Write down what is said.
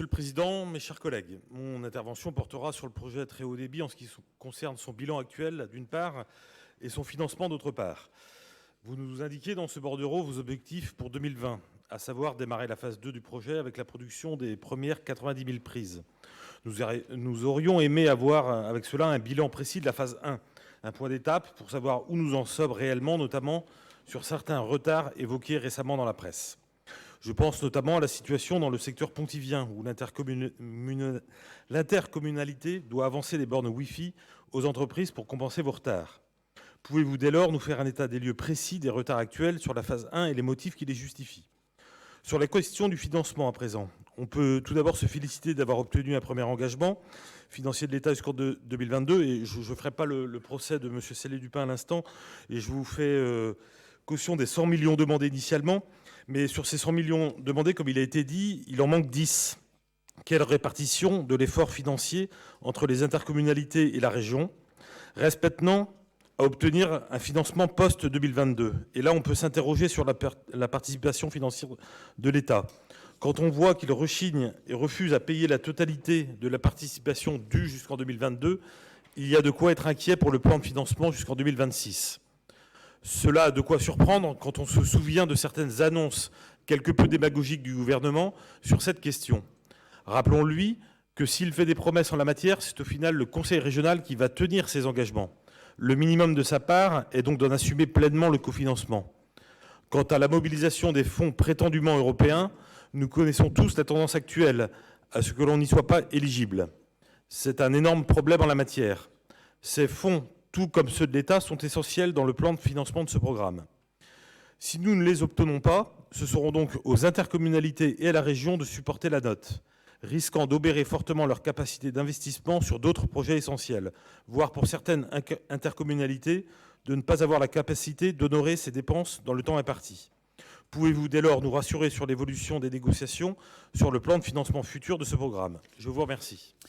Monsieur le Président, mes chers collègues, mon intervention portera sur le projet à très haut débit en ce qui concerne son bilan actuel, d'une part, et son financement, d'autre part. Vous nous indiquez dans ce bordereau vos objectifs pour 2020, à savoir démarrer la phase 2 du projet avec la production des premières 90 000 prises. Nous aurions aimé avoir avec cela un bilan précis de la phase 1, un point d'étape pour savoir où nous en sommes réellement, notamment sur certains retards évoqués récemment dans la presse. Je pense notamment à la situation dans le secteur pontivien, où l'intercommunalité doit avancer des bornes Wi-Fi aux entreprises pour compenser vos retards. Pouvez-vous dès lors nous faire un état des lieux précis des retards actuels sur la phase 1 et les motifs qui les justifient? Sur la question du financement à présent, on peut tout d'abord se féliciter d'avoir obtenu un premier engagement financier de l'État jusqu'en 2022, et je ne ferai pas le procès de M. Sellé-Dupin à l'instant, et je vous fais caution des 100 millions demandés initialement. Mais sur ces 100 millions demandés, comme il a été dit, il en manque 10. Quelle répartition de l'effort financier entre les intercommunalités et la région? Reste maintenant à obtenir un financement post-2022. Et là, on peut s'interroger sur la participation financière de l'État. Quand on voit qu'il rechigne et refuse à payer la totalité de la participation due jusqu'en 2022, il y a de quoi être inquiet pour le plan de financement jusqu'en 2026. Cela a de quoi surprendre quand on se souvient de certaines annonces quelque peu démagogiques du gouvernement sur cette question. Rappelons-lui que s'il fait des promesses en la matière, c'est au final le Conseil régional qui va tenir ses engagements. Le minimum de sa part est donc d'en assumer pleinement le cofinancement. Quant à la mobilisation des fonds prétendument européens, nous connaissons tous la tendance actuelle à ce que l'on n'y soit pas éligible. C'est un énorme problème en la matière. Ces fonds, tout comme ceux de l'État, sont essentiels dans le plan de financement de ce programme. Si nous ne les obtenons pas, ce seront donc aux intercommunalités et à la région de supporter la note, risquant d'obérer fortement leur capacité d'investissement sur d'autres projets essentiels, voire pour certaines intercommunalités, de ne pas avoir la capacité d'honorer ces dépenses dans le temps imparti. Pouvez-vous dès lors nous rassurer sur l'évolution des négociations sur le plan de financement futur de ce programme? Je vous remercie.